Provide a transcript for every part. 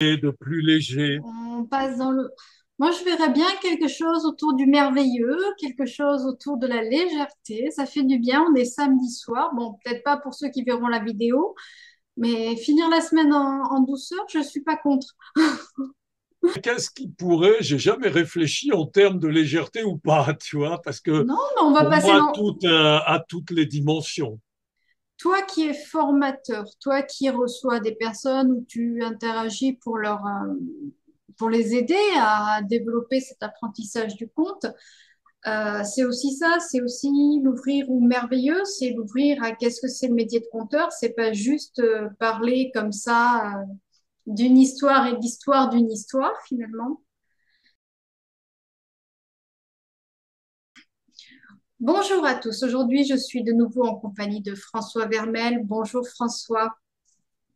de plus léger. On passe dans le... Moi, je verrais bien quelque chose autour du merveilleux, quelque chose autour de la légèreté. Ça fait du bien. On est samedi soir. Bon, peut-être pas pour ceux qui verront la vidéo, mais finir la semaine en douceur, je suis pas contre. Qu'est-ce qui pourrait, j'ai jamais réfléchi en termes de légèreté ou pas, tu vois, parce que Non, mais on va pour passer moi, dans... tout a toutes les dimensions. Toi qui es formateur, toi qui reçois des personnes où tu interagis pour les aider à développer cet apprentissage du conte. C'est aussi ça, c'est aussi l'ouvrir au merveilleux, c'est l'ouvrir à qu'est-ce que c'est le métier de conteur. C'est pas juste parler comme ça d'une histoire et de l'histoire d'une histoire finalement. Bonjour à tous. Aujourd'hui, je suis de nouveau en compagnie de François Vermel. Bonjour François.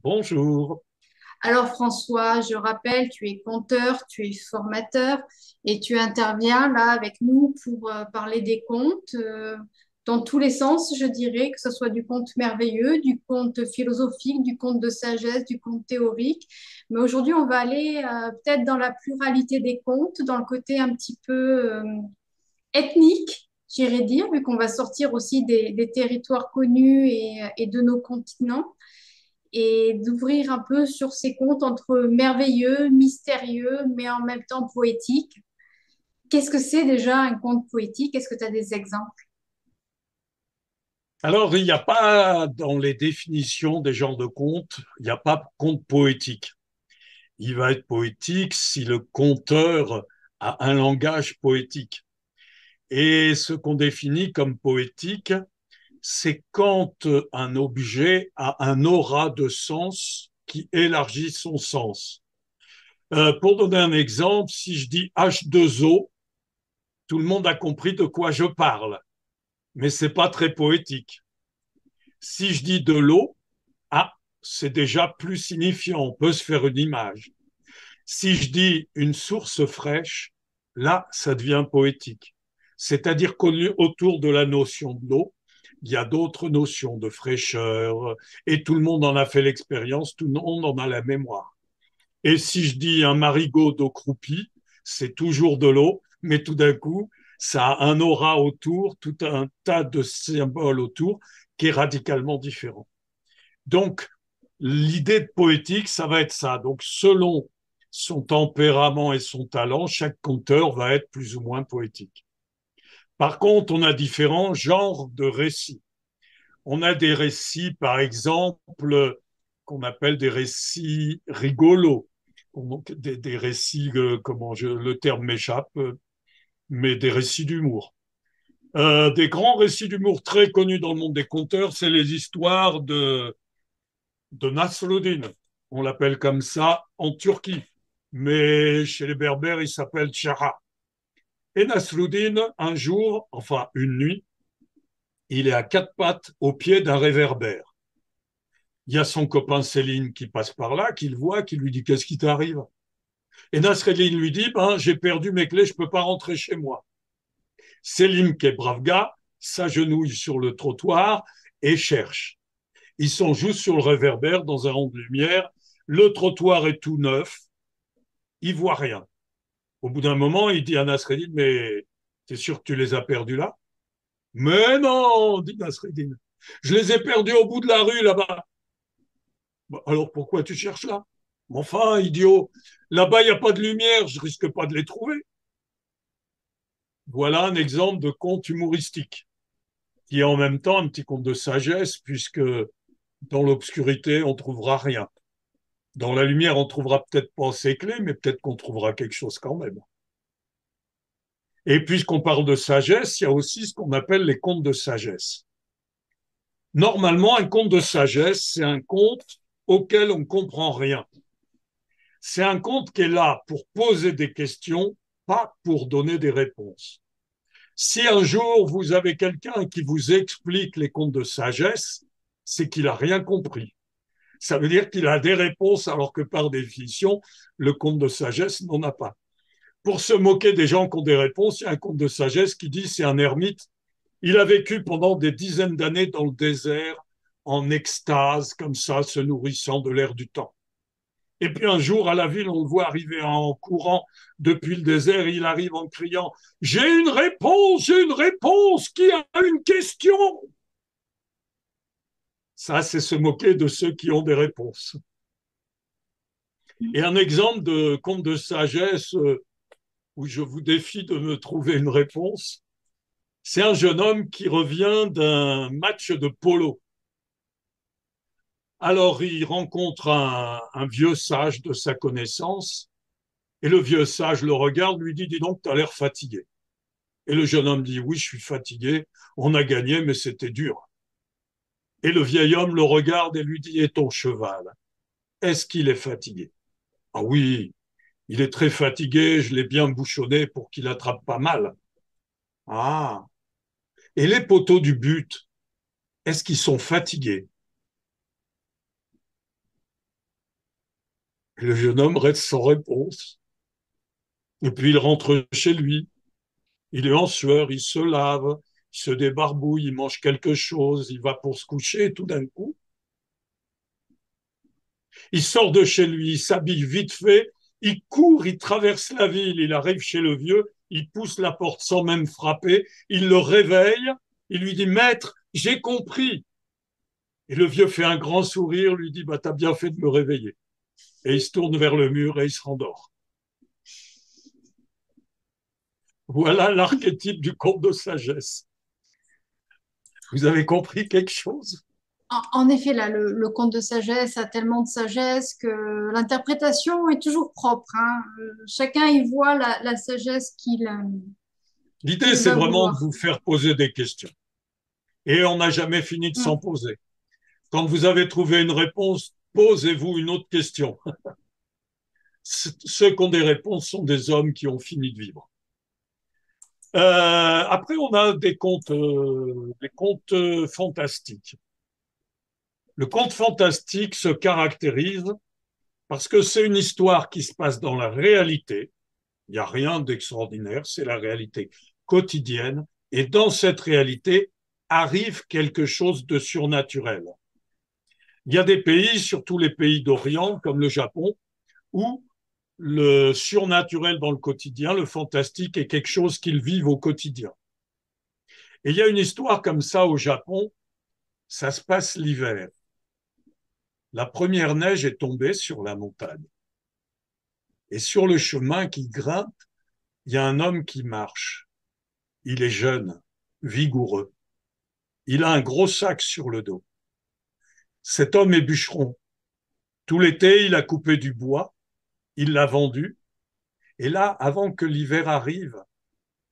Bonjour. Alors François, je rappelle, tu es conteur, tu es formateur et tu interviens là avec nous pour parler des contes dans tous les sens, je dirais, que ce soit du conte merveilleux, du conte philosophique, du conte de sagesse, du conte théorique. Mais aujourd'hui, on va aller peut-être dans la pluralité des contes, dans le côté un petit peu ethnique, j'irais dire, vu qu'on va sortir aussi des territoires connus et de nos continents et d'ouvrir un peu sur ces contes entre merveilleux, mystérieux, mais en même temps poétique. Qu'est-ce que c'est déjà un conte poétique? Est-ce que tu as des exemples? Alors, il n'y a pas dans les définitions des genres de contes, il n'y a pas conte poétique. Il va être poétique si le conteur a un langage poétique. Et ce qu'on définit comme poétique, c'est quand un objet a un aura de sens qui élargit son sens. Pour donner un exemple, si je dis H2O, tout le monde a compris de quoi je parle, mais c'est pas très poétique. Si je dis de l'eau, ah, c'est déjà plus signifiant, on peut se faire une image. Si je dis une source fraîche, là, ça devient poétique. C'est-à-dire qu'autour de la notion de l'eau, il y a d'autres notions de fraîcheur, et tout le monde en a fait l'expérience, tout le monde en a la mémoire. Et si je dis un marigot d'eau croupie, c'est toujours de l'eau, mais tout d'un coup, ça a un aura autour, tout un tas de symboles autour qui est radicalement différent. Donc, l'idée de poétique, ça va être ça. Donc, selon son tempérament et son talent, chaque conteur va être plus ou moins poétique. Par contre, on a différents genres de récits. On a des récits, par exemple, qu'on appelle des récits rigolos, donc des récits, le terme m'échappe, mais des récits d'humour. Des grands récits d'humour très connus dans le monde des conteurs, c'est les histoires de Nasruddin. On l'appelle comme ça en Turquie, mais chez les Berbères, il s'appelle Tchara. Et Nasruddin, un jour, enfin une nuit, il est à quatre pattes au pied d'un réverbère. Il y a son copain Céline qui passe par là, qui le voit, qui lui dit qu'est-ce qui t'arrive. Et Nasreddin lui dit ben, j'ai perdu mes clés, je ne peux pas rentrer chez moi. Céline, qui est brave gars, s'agenouille sur le trottoir et cherche. Ils sont juste sur le réverbère dans un rond de lumière. Le trottoir est tout neuf. Il voit rien. Au bout d'un moment, il dit à Nasreddin mais t'es sûr que tu les as perdus là? Mais non, dit Nasreddin. Je les ai perdus au bout de la rue là-bas. Bah, alors pourquoi tu cherches là? Enfin, idiot, là-bas, il n'y a pas de lumière, je risque pas de les trouver. Voilà un exemple de conte humoristique, qui est en même temps un petit conte de sagesse, puisque dans l'obscurité, on trouvera rien. Dans la lumière, on trouvera peut-être pas ces clés, mais peut-être qu'on trouvera quelque chose quand même. Et puisqu'on parle de sagesse, il y a aussi ce qu'on appelle les contes de sagesse. Normalement, un conte de sagesse, c'est un conte auquel on ne comprend rien. C'est un conte qui est là pour poser des questions, pas pour donner des réponses. Si un jour vous avez quelqu'un qui vous explique les contes de sagesse, c'est qu'il n'a rien compris. Ça veut dire qu'il a des réponses alors que par définition, le conte de sagesse n'en a pas. Pour se moquer des gens qui ont des réponses, il y a un conte de sagesse qui dit c'est un ermite. Il a vécu pendant des dizaines d'années dans le désert, en extase, comme ça, se nourrissant de l'air du temps. Et puis un jour, à la ville, on le voit arriver en courant depuis le désert. Il arrive en criant, j'ai une réponse, qui a une question? Ça, c'est se moquer de ceux qui ont des réponses. Et un exemple de conte de sagesse où je vous défie de me trouver une réponse, c'est un jeune homme qui revient d'un match de polo. Alors il rencontre un vieux sage de sa connaissance, et le vieux sage le regarde, lui dit, dis donc, tu as l'air fatigué. Et le jeune homme dit, oui, je suis fatigué, on a gagné, mais c'était dur. Et le vieil homme le regarde et lui dit, et ton cheval, est-ce qu'il est fatigué? Ah oui, il est très fatigué, je l'ai bien bouchonné pour qu'il attrape pas mal. Ah, et les poteaux du but, est-ce qu'ils sont fatigués? Et le jeune homme reste sans réponse. Et puis il rentre chez lui. Il est en sueur, il se lave, il se débarbouille, il mange quelque chose, il va pour se coucher et tout d'un coup, il sort de chez lui, il s'habille vite fait, il court, il traverse la ville, il arrive chez le vieux, il pousse la porte sans même frapper, il le réveille, il lui dit, maître, j'ai compris. Et le vieux fait un grand sourire, lui dit, bah, t'as bien fait de me réveiller. Et il se tourne vers le mur et il se rendort. Voilà l'archétype du conte de sagesse. Vous avez compris quelque chose? En effet, là, le conte de sagesse a tellement de sagesse que l'interprétation est toujours propre, hein. Chacun y voit la sagesse L'idée, qu'il c'est va vraiment de vouloir. vous faire poser des questions. Et on n'a jamais fini de s'en Mm. poser. Quand vous avez trouvé une réponse, posez-vous une autre question. Ceux qui ont des réponses sont des hommes qui ont fini de vivre. Après, on a des contes fantastiques. Le conte fantastique se caractérise parce que c'est une histoire qui se passe dans la réalité. Il n'y a rien d'extraordinaire, c'est la réalité quotidienne. Et dans cette réalité arrive quelque chose de surnaturel. Il y a des pays, surtout les pays d'Orient, comme le Japon, où le surnaturel dans le quotidien, le fantastique, est quelque chose qu'ils vivent au quotidien. Et il y a une histoire comme ça au Japon, ça se passe l'hiver. La première neige est tombée sur la montagne. Et sur le chemin qui grimpe, il y a un homme qui marche. Il est jeune, vigoureux. Il a un gros sac sur le dos. Cet homme est bûcheron. Tout l'été, il a coupé du bois, il l'a vendu. Et là, avant que l'hiver arrive,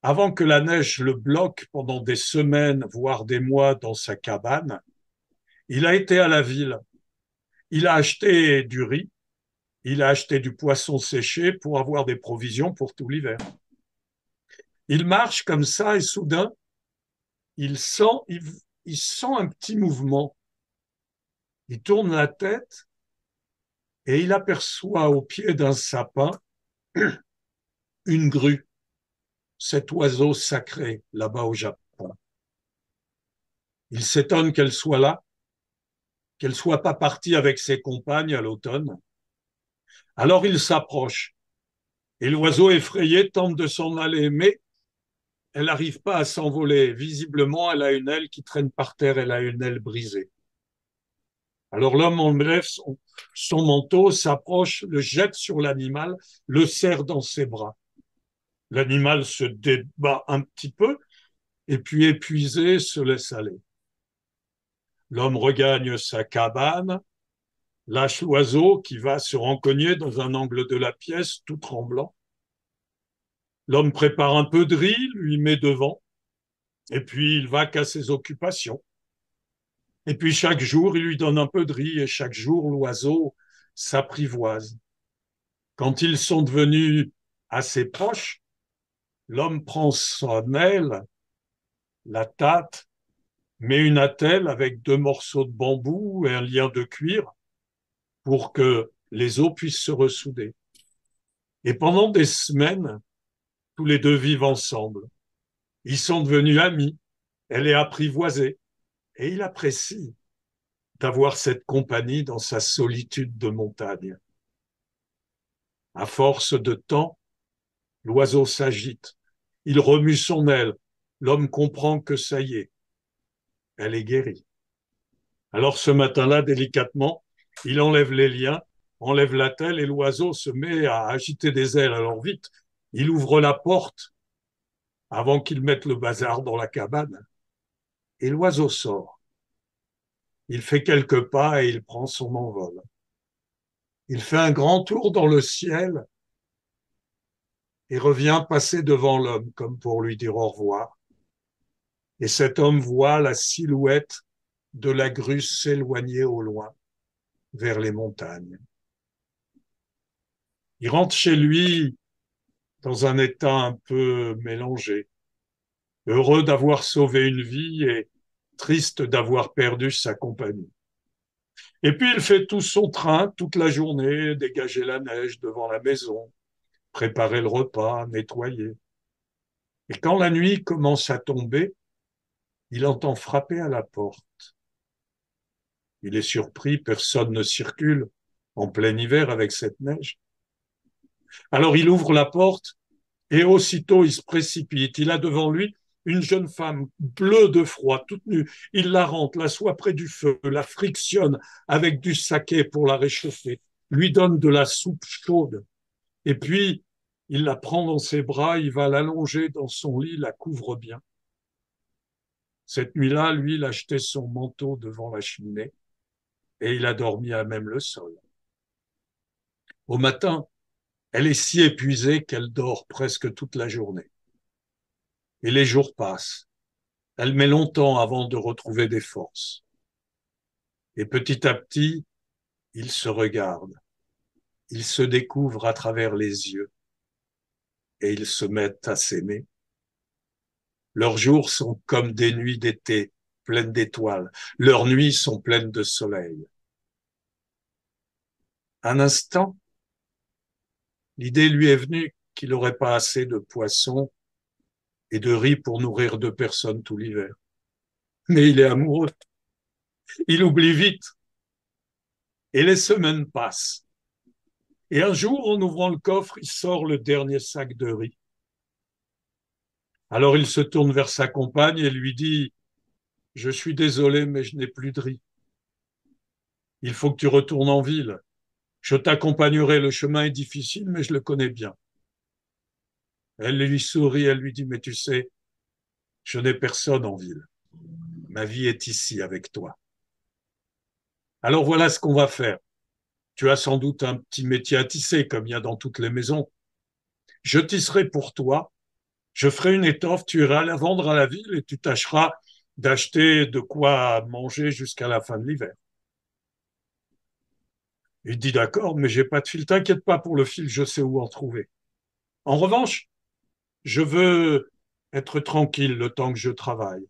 avant que la neige le bloque pendant des semaines, voire des mois dans sa cabane, il a été à la ville. Il a acheté du riz, il a acheté du poisson séché pour avoir des provisions pour tout l'hiver. Il marche comme ça et soudain, il sent, il, il sent un petit mouvement. Il tourne la tête et il aperçoit au pied d'un sapin une grue, cet oiseau sacré là-bas au Japon. Il s'étonne qu'elle soit là, qu'elle soit pas partie avec ses compagnes à l'automne. Alors il s'approche et l'oiseau effrayé tente de s'en aller, mais elle n'arrive pas à s'envoler. Visiblement, elle a une aile qui traîne par terre, elle a une aile brisée. Alors l'homme enlève son manteau, s'approche, le jette sur l'animal, le serre dans ses bras. L'animal se débat un petit peu et puis épuisé se laisse aller. L'homme regagne sa cabane, lâche l'oiseau qui va se rencogner dans un angle de la pièce tout tremblant. L'homme prépare un peu de riz, lui met devant, et puis il va qu'à ses occupations. Et puis chaque jour, il lui donne un peu de riz, et chaque jour, l'oiseau s'apprivoise. Quand ils sont devenus assez proches, l'homme prend son aile, la tâte, met une attelle avec 2 morceaux de bambou et un lien de cuir pour que les os puissent se ressouder. Et pendant des semaines, tous les deux vivent ensemble. Ils sont devenus amis. Elle est apprivoisée. Et il apprécie d'avoir cette compagnie dans sa solitude de montagne. À force de temps, l'oiseau s'agite. Il remue son aile. L'homme comprend que ça y est, elle est guérie. Alors ce matin-là, délicatement, il enlève les liens, enlève la telle et l'oiseau se met à agiter des ailes. Alors vite, il ouvre la porte avant qu'il mette le bazar dans la cabane. Et l'oiseau sort. Il fait quelques pas et il prend son envol. Il fait un grand tour dans le ciel et revient passer devant l'homme comme pour lui dire au revoir. Et cet homme voit la silhouette de la grue s'éloigner au loin vers les montagnes. Il rentre chez lui dans un état un peu mélangé, heureux d'avoir sauvé une vie et triste d'avoir perdu sa compagnie. Et puis il fait tout son train toute la journée, dégager la neige devant la maison, préparer le repas, nettoyer. Et quand la nuit commence à tomber, il entend frapper à la porte. Il est surpris, personne ne circule en plein hiver avec cette neige. Alors il ouvre la porte et aussitôt il se précipite. Il a devant lui une jeune femme bleue de froid, toute nue. Il la rentre, l'assoit près du feu, la frictionne avec du saké pour la réchauffer, lui donne de la soupe chaude. Et puis, il la prend dans ses bras, il va l'allonger dans son lit, la couvre bien. Cette nuit-là, lui, il a jeté son manteau devant la cheminée et il a dormi à même le sol. Au matin, elle est si épuisée qu'elle dort presque toute la journée. Et les jours passent. Elle met longtemps avant de retrouver des forces. Et petit à petit, ils se regardent. Ils se découvrent à travers les yeux et ils se mettent à s'aimer. Leurs jours sont comme des nuits d'été, pleines d'étoiles. Leurs nuits sont pleines de soleil. Un instant, l'idée lui est venue qu'il n'aurait pas assez de poissons et de riz pour nourrir deux personnes tout l'hiver. Mais il est amoureux. Il oublie vite. Et les semaines passent. Et un jour, en ouvrant le coffre, il sort le dernier sac de riz. Alors il se tourne vers sa compagne et lui dit, je suis désolé, mais je n'ai plus de riz. Il faut que tu retournes en ville. Je t'accompagnerai, le chemin est difficile, mais je le connais bien. Elle lui sourit, elle lui dit, mais tu sais, je n'ai personne en ville. Ma vie est ici avec toi. Alors voilà ce qu'on va faire. Tu as sans doute un petit métier à tisser, comme il y a dans toutes les maisons. Je tisserai pour toi. Je ferai une étoffe, tu iras la vendre à la ville et tu tâcheras d'acheter de quoi manger jusqu'à la fin de l'hiver. Il dit d'accord, mais j'ai pas de fil. T'inquiète pas pour le fil, je sais où en trouver. En revanche, je veux être tranquille le temps que je travaille.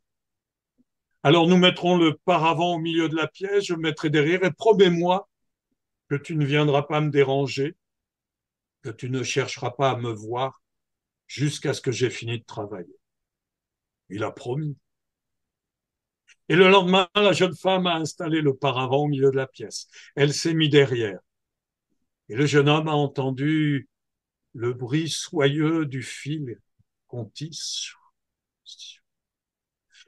Alors nous mettrons le paravent au milieu de la pièce, je me mettrai derrière et promets-moi que tu ne viendras pas me déranger, que tu ne chercheras pas à me voir jusqu'à ce que j'ai fini de travailler. Il a promis. Et le lendemain, la jeune femme a installé le paravent au milieu de la pièce. Elle s'est mise derrière. Et le jeune homme a entendu le bruit soyeux du fil qu'on tisse.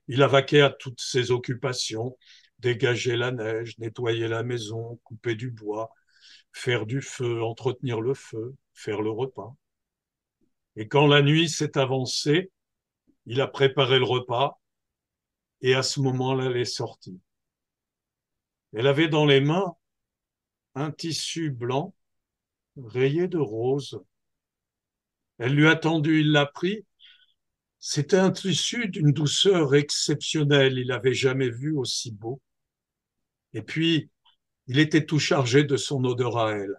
Il a vaqué à toutes ses occupations, dégager la neige, nettoyer la maison, couper du bois, faire du feu, entretenir le feu, faire le repas. Et quand la nuit s'est avancée, il a préparé le repas et à ce moment-là, elle est sortie. Elle avait dans les mains un tissu blanc rayé de rose. Elle lui a tendu, il l'a pris. C'était un tissu d'une douceur exceptionnelle. Il n'avait jamais vu aussi beau. Et puis, il était tout chargé de son odeur à elle.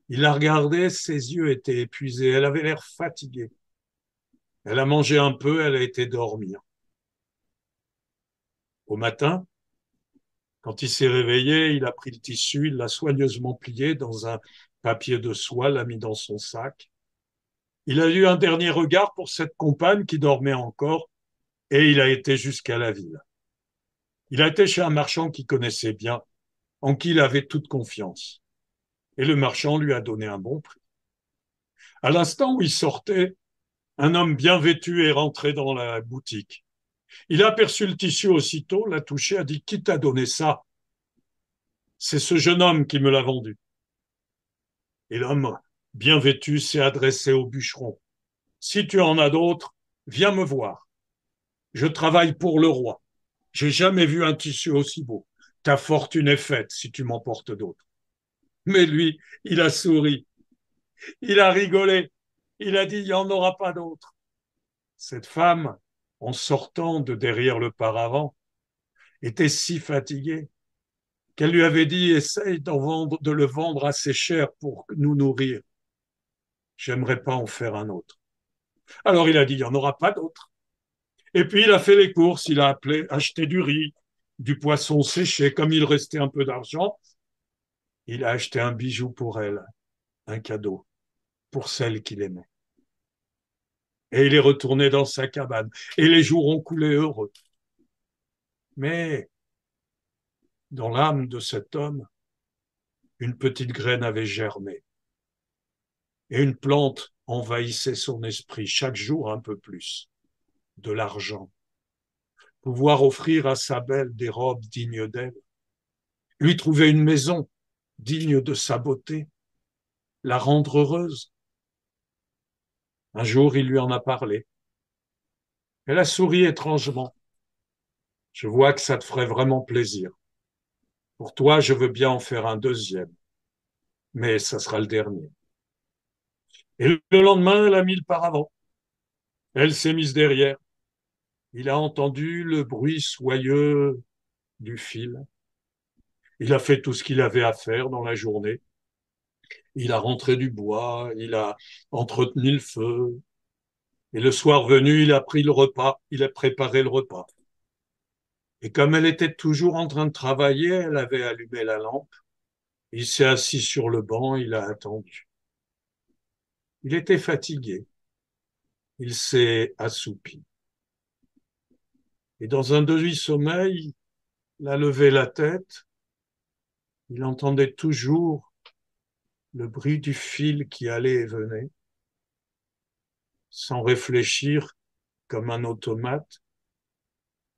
Il la regardait, ses yeux étaient épuisés. Elle avait l'air fatiguée. Elle a mangé un peu, elle a été dormir. Au matin, quand il s'est réveillé, il a pris le tissu, il l'a soigneusement plié dans un papier de soie, l'a mis dans son sac. Il a eu un dernier regard pour cette compagne qui dormait encore et il a été jusqu'à la ville. Il a été chez un marchand qu'il connaissait bien, en qui il avait toute confiance. et le marchand lui a donné un bon prix. À l'instant où il sortait, un homme bien vêtu est rentré dans la boutique. Il a aperçu le tissu aussitôt, l'a touché, a dit « Qui t'a donné ça ?» C'est ce jeune homme qui me l'a vendu. Et l'homme, bien vêtu, s'est adressé au bûcheron. Si tu en as d'autres, viens me voir. Je travaille pour le roi. J'ai jamais vu un tissu aussi beau. Ta fortune est faite si tu m'emportes d'autres. Mais lui, il a souri, il a rigolé, il a dit, il n'y en aura pas d'autres. Cette femme, en sortant de derrière le paravent, était si fatiguée qu'elle lui avait dit, essaye de le vendre assez cher pour nous nourrir. J'aimerais pas en faire un autre. Alors il a dit, il n'y en aura pas d'autres. Et puis il a fait les courses, il a appelé, acheté du riz, du poisson séché. Comme il restait un peu d'argent, il a acheté un bijou pour elle, un cadeau pour celle qu'il aimait. Et il est retourné dans sa cabane. Et les jours ont coulé heureux. Mais dans l'âme de cet homme, une petite graine avait germé. Et une plante envahissait son esprit chaque jour un peu plus. De l'argent. Pouvoir offrir à sa belle des robes dignes d'elle. Lui trouver une maison digne de sa beauté. La rendre heureuse. Un jour, il lui en a parlé. Elle a souri étrangement. Je vois que ça te ferait vraiment plaisir. Pour toi, je veux bien en faire un deuxième, mais ça sera le dernier. Et le lendemain, elle a mis le paravent. Elle s'est mise derrière. Il a entendu le bruit soyeux du fil. Il a fait tout ce qu'il avait à faire dans la journée. Il a rentré du bois, il a entretenu le feu. Et le soir venu, il a pris le repas, il a préparé le repas. Et comme elle était toujours en train de travailler, elle avait allumé la lampe. Il s'est assis sur le banc, il a attendu. Il était fatigué. Il s'est assoupi. Et dans un demi-sommeil, il a levé la tête. Il entendait toujours le bruit du fil qui allait et venait. Sans réfléchir, comme un automate,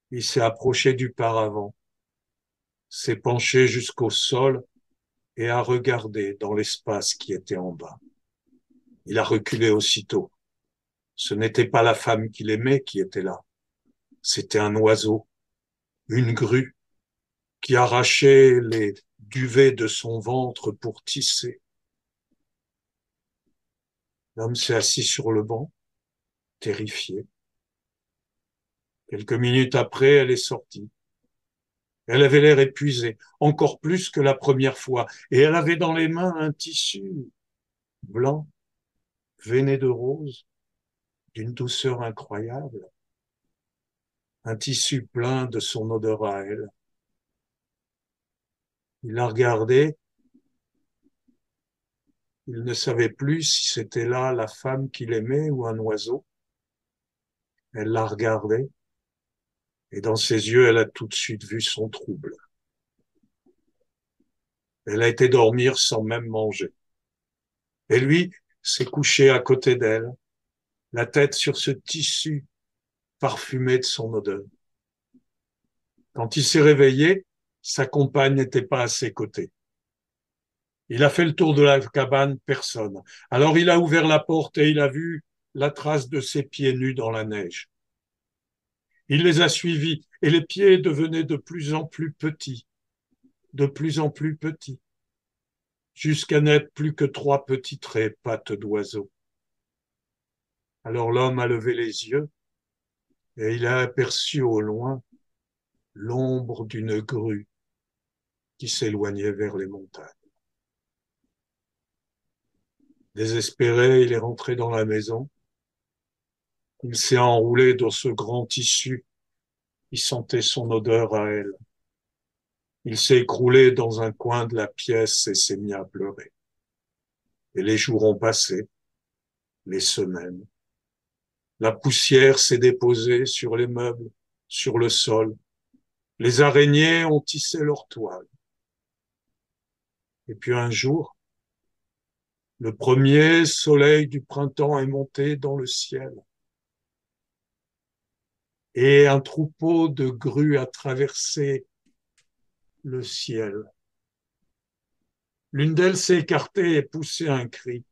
il s'est approché du paravent, s'est penché jusqu'au sol et a regardé dans l'espace qui était en bas. Il a reculé aussitôt. Ce n'était pas la femme qu'il aimait qui était là. C'était un oiseau, une grue, qui arrachait les duvets de son ventre pour tisser. L'homme s'est assis sur le banc, terrifié. Quelques minutes après, elle est sortie. Elle avait l'air épuisée, encore plus que la première fois, et elle avait dans les mains un tissu blanc, veiné de rose, d'une douceur incroyable, un tissu plein de son odeur à elle. Il l'a regardé, il ne savait plus si c'était là la femme qu'il aimait ou un oiseau. Elle l'a regardé, et dans ses yeux, elle a tout de suite vu son trouble. Elle a été dormir sans même manger. Et lui s'est couché à côté d'elle, la tête sur ce tissu parfumé de son odeur. Quand il s'est réveillé, sa compagne n'était pas à ses côtés. Il a fait le tour de la cabane, personne. Alors il a ouvert la porte et il a vu la trace de ses pieds nus dans la neige. Il les a suivis et les pieds devenaient de plus en plus petits, de plus en plus petits, jusqu'à n'être plus que 3 petits traits, pattes d'oiseau. Alors l'homme a levé les yeux et il a aperçu au loin l'ombre d'une grue qui s'éloignait vers les montagnes. Désespéré, il est rentré dans la maison. Il s'est enroulé dans ce grand tissu. Il sentait son odeur à elle. Il s'est écroulé dans un coin de la pièce et s'est mis à pleurer. Et les jours ont passé, les semaines. La poussière s'est déposée sur les meubles, sur le sol. Les araignées ont tissé leur toile. Et puis un jour, Le premier soleil du printemps est monté dans le ciel et un troupeau de grues a traversé le ciel. L'une d'elles s'est écartée et poussé un cri.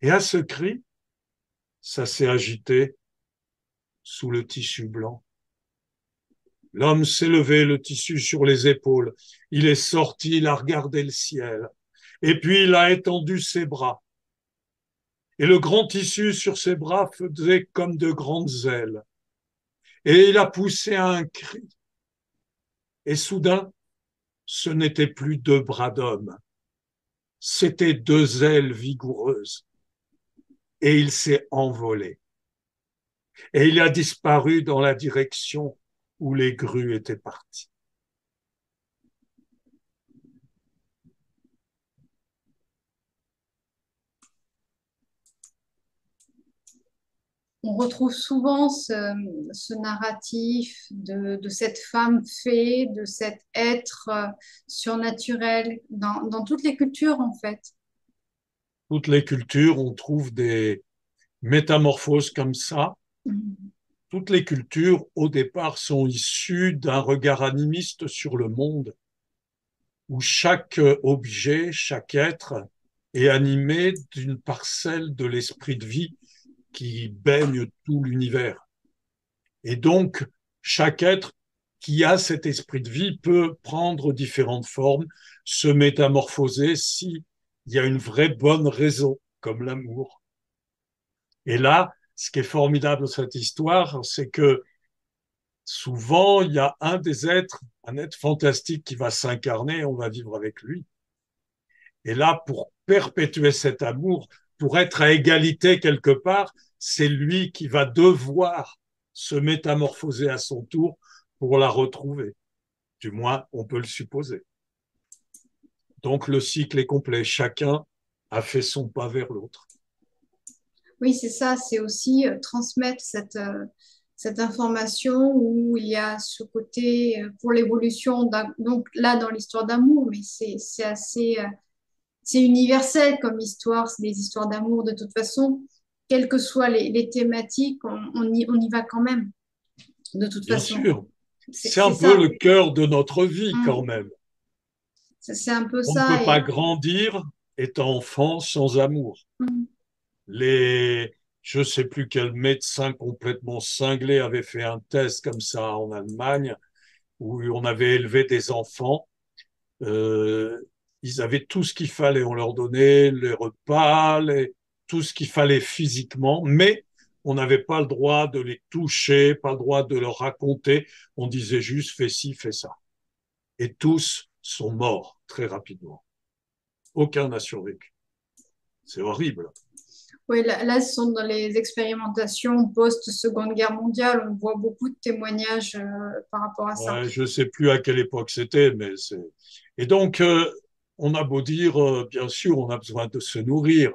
Et à ce cri, ça s'est agité sous le tissu blanc. L'homme s'est levé, le tissu sur les épaules. Il est sorti, il a regardé le ciel. Et puis il a étendu ses bras. Et le grand tissu sur ses bras faisait comme de grandes ailes. Et il a poussé un cri. Et soudain, ce n'était plus deux bras d'homme. C'était deux ailes vigoureuses. Et il s'est envolé. Et il a disparu dans la direction où les grues étaient parties. On retrouve souvent ce narratif de cette femme fée, de cet être surnaturel dans toutes les cultures en fait. Toutes les cultures, on trouve des métamorphoses comme ça. Mhm. Toutes les cultures, au départ, sont issues d'un regard animiste sur le monde, où chaque objet, chaque être est animé d'une parcelle de l'esprit de vie qui baigne tout l'univers. Et donc, chaque être qui a cet esprit de vie peut prendre différentes formes, se métamorphoser s'il y a une vraie bonne raison, comme l'amour. Et là, ce qui est formidable dans cette histoire, c'est que souvent, il y a un des êtres, un être fantastique qui va s'incarner, on va vivre avec lui. Et là, pour perpétuer cet amour, pour être à égalité quelque part, c'est lui qui va devoir se métamorphoser à son tour pour la retrouver. Du moins, on peut le supposer. Donc, le cycle est complet. Chacun a fait son pas vers l'autre. Oui, c'est ça, c'est aussi transmettre cette information où il y a ce côté pour l'évolution, donc là dans l'histoire d'amour, mais c'est assez, c'est universel comme histoire, c'est des histoires d'amour de toute façon, quelles que soient les thématiques, on y va quand même, de toute Bien façon. sûr, c'est C'est un peu ça. le cœur de notre vie quand Mm. même. C'est un peu On ne ça. peut pas grandir étant enfant sans amour. Mm. Les, je ne sais plus quel médecin complètement cinglé avait fait un test comme ça en Allemagne où on avait élevé des enfants. Euh, Ils avaient tout ce qu'il fallait. On leur donnait les repas, tout ce qu'il fallait physiquement, mais on n'avait pas le droit de les toucher, pas le droit de leur raconter. On disait juste fais ci, fais ça. Et tous sont morts très rapidement. Aucun n'a survécu. C'est horrible. Oui, là, ce sont dans les expérimentations post-Seconde Guerre mondiale, on voit beaucoup de témoignages par rapport à ça. Ouais, je ne sais plus à quelle époque c'était, mais c'est. Et donc, on a beau dire, bien sûr, on a besoin de se nourrir,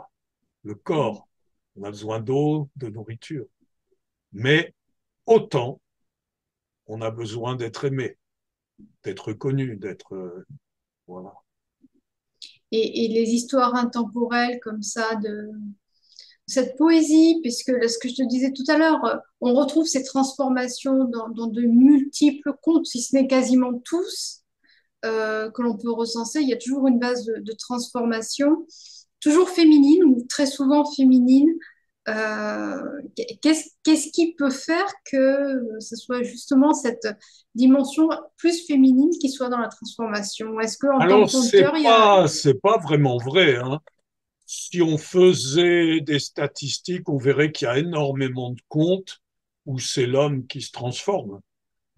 le Mm. corps, on a besoin d'eau, de nourriture. Mais autant, on a besoin d'être aimé, d'être connu, d'être. Voilà. Et les histoires intemporelles comme ça, de cette poésie, puisque ce que je te disais tout à l'heure, on retrouve ces transformations dans de multiples contes, si ce n'est quasiment tous, que l'on peut recenser. Il y a toujours une base de transformation, toujours féminine ou très souvent féminine. Euh, qu'est-ce qui peut faire que ce soit justement cette dimension plus féminine qui soit dans la transformation? Est-ce qu'en tant Alors, que conteur, il y a... c'est pas vraiment vrai, hein. Si on faisait des statistiques, on verrait qu'il y a énormément de contes où c'est l'homme qui se transforme.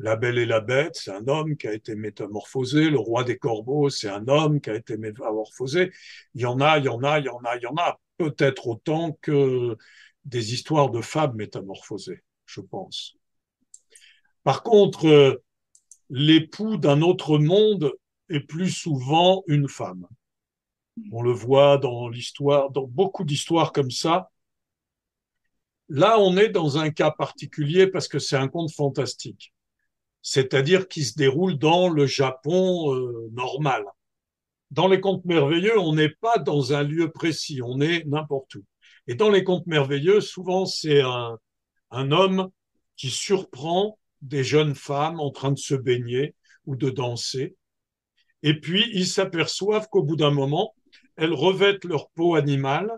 La Belle et la Bête, c'est un homme qui a été métamorphosé. Le Roi des Corbeaux, c'est un homme qui a été métamorphosé. Il y en a, il y en a, il y en a, il y en a. Peut-être autant que des histoires de femmes métamorphosées, je pense. Par contre, l'époux d'un autre monde est plus souvent une femme. On le voit dans l'histoire, dans beaucoup d'histoires comme ça. Là, on est dans un cas particulier parce que c'est un conte fantastique, c'est-à-dire qui se déroule dans le Japon normal. Dans les contes merveilleux, on n'est pas dans un lieu précis, on est n'importe où. Et dans les contes merveilleux, souvent, c'est un homme qui surprend des jeunes femmes en train de se baigner ou de danser. Et puis, ils s'aperçoivent qu'au bout d'un moment, elles revêtent leur peau animale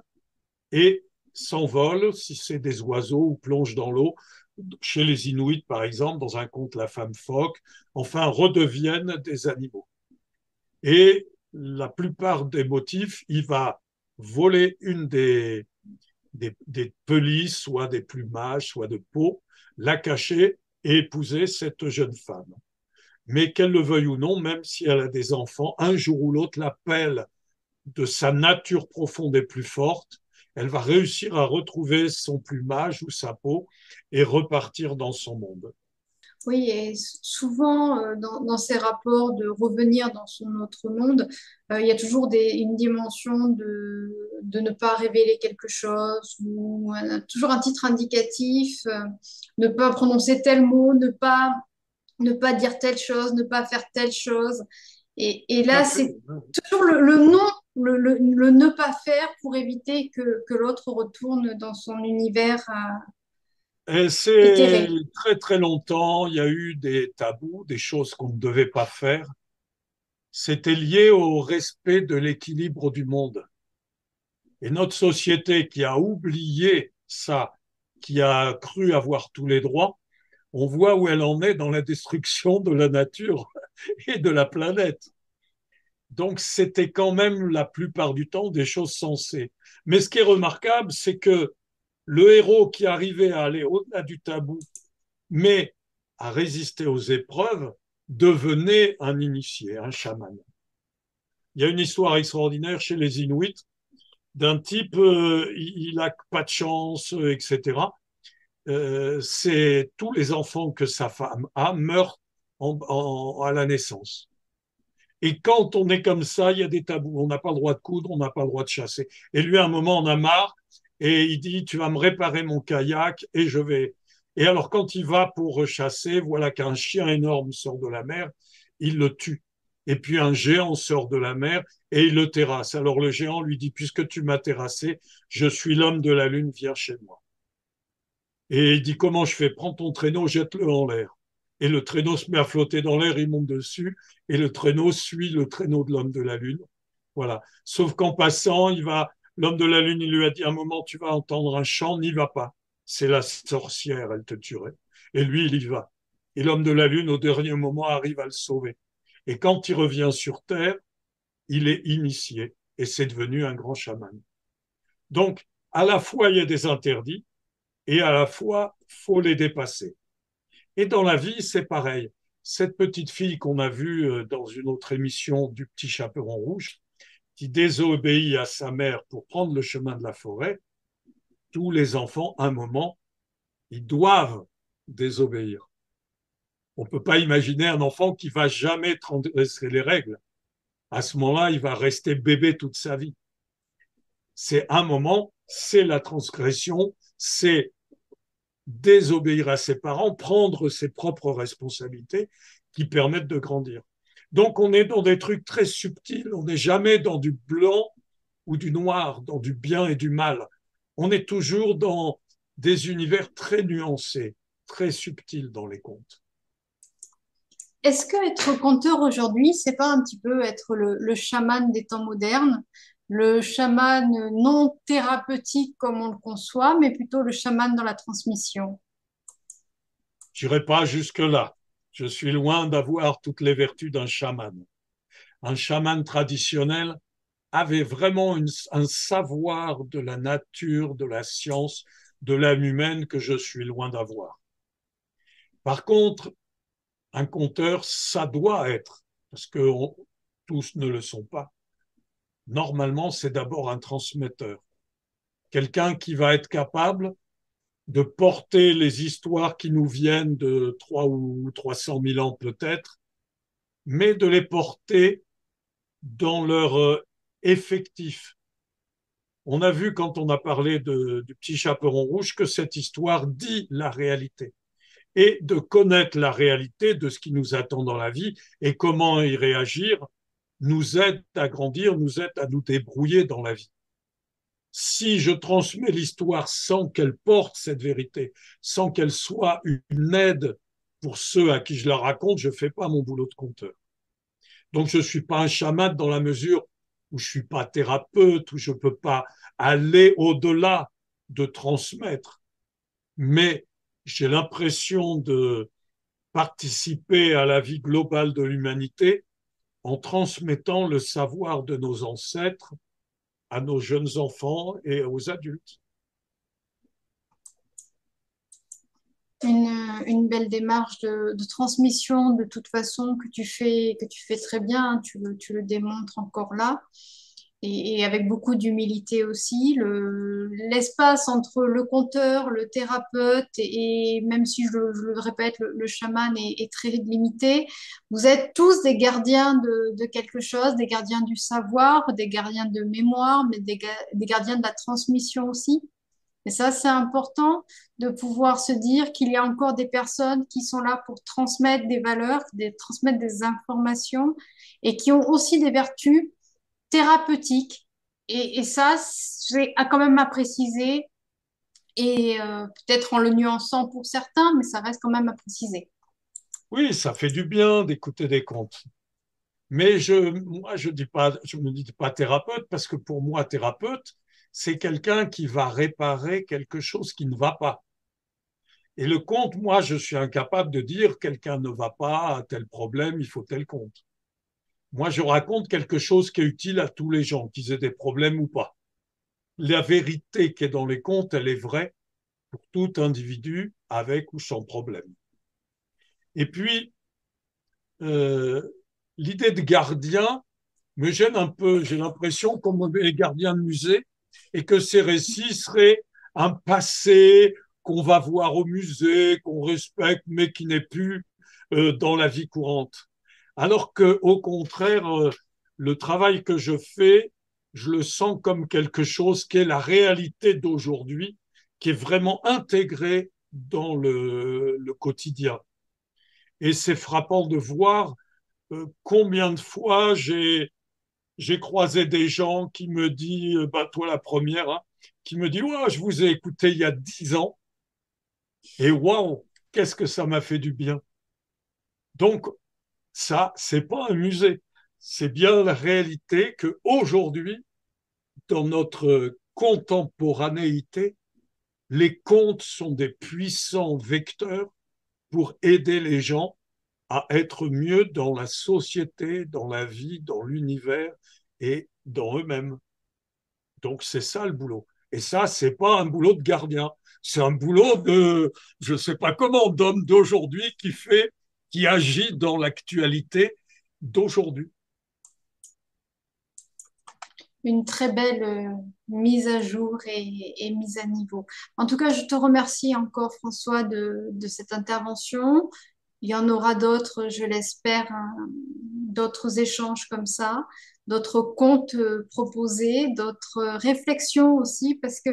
et s'envolent, si c'est des oiseaux, ou plongent dans l'eau. Chez les Inuits, par exemple, dans un conte La femme phoque, enfin, redeviennent des animaux. Et la plupart des motifs, il va voler une des pelisses, soit des plumages, soit de peau, la cacher et épouser cette jeune femme. Mais qu'elle le veuille ou non, même si elle a des enfants, un jour ou l'autre, l'appel de sa nature profonde et plus forte, elle va réussir à retrouver son plumage ou sa peau et repartir dans son monde. Oui, et souvent, dans ces rapports de revenir dans son autre monde, il y a toujours une dimension de ne pas révéler quelque chose, ou toujours un titre indicatif, ne pas prononcer tel mot, ne pas dire telle chose, ne pas faire telle chose. Et Tout à là, fait. c'est toujours le non, le ne pas faire pour éviter que l'autre retourne dans son univers Et c'est éthéré. très très longtemps, il y a eu des tabous, des choses qu'on ne devait pas faire. C'était lié au respect de l'équilibre du monde. Et notre société qui a oublié ça, qui a cru avoir tous les droits, on voit où elle en est dans la destruction de la nature et de la planète. Donc c'était quand même la plupart du temps des choses sensées. Mais ce qui est remarquable, c'est que le héros qui arrivait à aller au-delà du tabou, mais à résister aux épreuves, devenait un initié, un chaman. Il y a une histoire extraordinaire chez les Inuits d'un type, il n'a pas de chance, etc. C'est tous les enfants que sa femme a meurent à la naissance. Et quand on est comme ça, il y a des tabous. On n'a pas le droit de coudre, on n'a pas le droit de chasser. Et lui, à un moment, on a marre et il dit, tu vas me réparer mon kayak et je vais. Et alors, quand il va pour chasser, voilà qu'un chien énorme sort de la mer, il le tue. Et puis un géant sort de la mer et il le terrasse. Alors le géant lui dit, puisque tu m'as terrassé, je suis l'homme de la lune, viens chez moi. Et il dit, comment je fais? Prends ton traîneau, jette-le en l'air. Et le traîneau se met à flotter dans l'air, il monte dessus, et le traîneau suit le traîneau de l'homme de la Lune. Voilà. Sauf qu'en passant, l'homme de la Lune, il lui a dit, à un moment, tu vas entendre un chant, n'y va pas. C'est la sorcière, elle te tuerait. Et lui, il y va. Et l'homme de la Lune, au dernier moment, arrive à le sauver. Et quand il revient sur Terre, il est initié, et c'est devenu un grand chaman. Donc, à la fois, il y a des interdits, et à la fois, faut les dépasser. Et dans la vie, c'est pareil. Cette petite fille qu'on a vue dans une autre émission du Petit Chaperon Rouge, qui désobéit à sa mère pour prendre le chemin de la forêt, tous les enfants, à un moment, ils doivent désobéir. On ne peut pas imaginer un enfant qui va jamais transgresser les règles. À ce moment-là, il va rester bébé toute sa vie. C'est un moment, c'est la transgression, c'est désobéir à ses parents, prendre ses propres responsabilités qui permettent de grandir. Donc on est dans des trucs très subtils, on n'est jamais dans du blanc ou du noir, dans du bien et du mal. On est toujours dans des univers très nuancés, très subtils dans les contes. Est-ce que être conteur aujourd'hui, c'est pas un petit peu être le chaman des temps modernes, le chaman non thérapeutique comme on le conçoit, mais plutôt le chaman dans la transmission? Je n'irai pas jusque-là. Je suis loin d'avoir toutes les vertus d'un chaman. Un chaman traditionnel avait vraiment un savoir de la nature, de la science, de l'âme humaine que je suis loin d'avoir. Par contre, un conteur, ça doit être, parce que tous ne le sont pas. Normalement, c'est d'abord un transmetteur, quelqu'un qui va être capable de porter les histoires qui nous viennent de 3 ou 300 000 ans peut-être, mais de les porter dans leur effectif. On a vu quand on a parlé du petit chaperon rouge que cette histoire dit la réalité et de connaître la réalité de ce qui nous attend dans la vie et comment y réagir, nous aide à grandir, nous aide à nous débrouiller dans la vie. Si je transmets l'histoire sans qu'elle porte cette vérité, sans qu'elle soit une aide pour ceux à qui je la raconte, je ne fais pas mon boulot de conteur. Donc, je ne suis pas un chaman dans la mesure où je ne suis pas thérapeute, où je ne peux pas aller au-delà de transmettre. Mais j'ai l'impression de participer à la vie globale de l'humanité en transmettant le savoir de nos ancêtres à nos jeunes enfants et aux adultes. Une belle démarche de transmission de toute façon que tu fais très bien, hein. Tu le démontres encore là. Et avec beaucoup d'humilité aussi. L'espace entre le conteur, le thérapeute et même si je le répète, le chaman est très limité. Vous êtes tous des gardiens de quelque chose, des gardiens du savoir, des gardiens de mémoire, mais des gardiens de la transmission aussi. Et ça, c'est important de pouvoir se dire qu'il y a encore des personnes qui sont là pour transmettre des valeurs, transmettre des informations et qui ont aussi des vertus thérapeutiques. Et ça, c'est quand même à préciser et peut-être en le nuançant pour certains, mais ça reste quand même à préciser. Oui, ça fait du bien d'écouter des contes. Mais moi, je me dis pas thérapeute parce que pour moi, thérapeute, c'est quelqu'un qui va réparer quelque chose qui ne va pas. Et le conte, moi, je suis incapable de dire quelqu'un ne va pas, a tel problème, il faut tel conte. Moi, je raconte quelque chose qui est utile à tous les gens, qu'ils aient des problèmes ou pas. La vérité qui est dans les contes, elle est vraie pour tout individu avec ou sans problème. Et puis, euh, l'idée de gardien me gêne un peu. J'ai l'impression qu'on est gardien de musée et que ces récits seraient un passé qu'on va voir au musée, qu'on respecte, mais qui n'est plus dans la vie courante. Alors que, au contraire, le travail que je fais, je le sens comme quelque chose qui est la réalité d'aujourd'hui, qui est vraiment intégré dans le quotidien. Et c'est frappant de voir combien de fois j'ai croisé des gens qui me disent, bah, toi la première, hein, qui me dit, ouais, je vous ai écouté il y a 10 ans et waouh, qu'est-ce que ça m'a fait du bien. Donc, ça, c'est pas un musée. C'est bien la réalité que aujourd'hui, dans notre contemporanéité, les contes sont des puissants vecteurs pour aider les gens à être mieux dans la société, dans la vie, dans l'univers et dans eux-mêmes. Donc c'est ça le boulot. Et ça, c'est pas un boulot de gardien. C'est un boulot de, je sais pas comment, d'homme d'aujourd'hui qui agit dans l'actualité d'aujourd'hui. Une très belle mise à jour et mise à niveau. En tout cas, je te remercie encore, François, de cette intervention. Il y en aura d'autres, je l'espère, hein, d'autres échanges comme ça, d'autres comptes proposés, d'autres réflexions aussi, parce que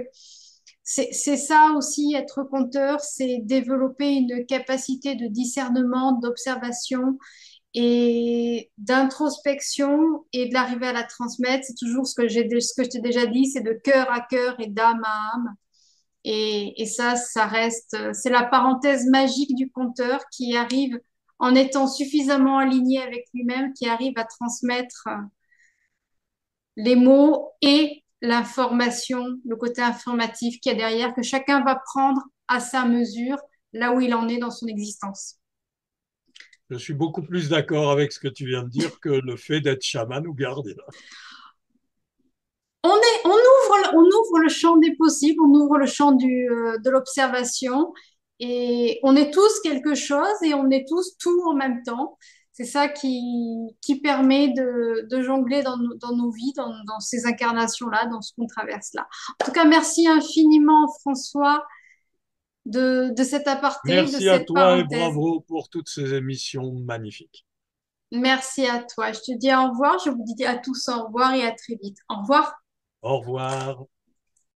c'est ça aussi, être conteur, c'est développer une capacité de discernement, d'observation et d'introspection et de l'arriver à la transmettre. C'est toujours ce que je t'ai déjà dit, c'est de cœur à cœur et d'âme à âme. Et ça reste, c'est la parenthèse magique du conteur qui arrive en étant suffisamment aligné avec lui-même, qui arrive à transmettre les mots et l'information, le côté informatif qu'il y a derrière, que chacun va prendre à sa mesure, là où il en est dans son existence. Je suis beaucoup plus d'accord avec ce que tu viens de dire que le fait d'être chaman ou gardien. On ouvre le champ des possibles, on ouvre le champ de l'observation et on est tous quelque chose et on est tous tout en même temps. C'est ça qui permet de jongler dans nos vies, dans ces incarnations-là, dans ce qu'on traverse là. En tout cas, merci infiniment, François, de cet aparté, de Merci à cette toi et parenthèse. bravo pour toutes ces émissions magnifiques. Merci à toi. Je te dis au revoir. Je vous dis à tous au revoir et à très vite. Au revoir. Au revoir.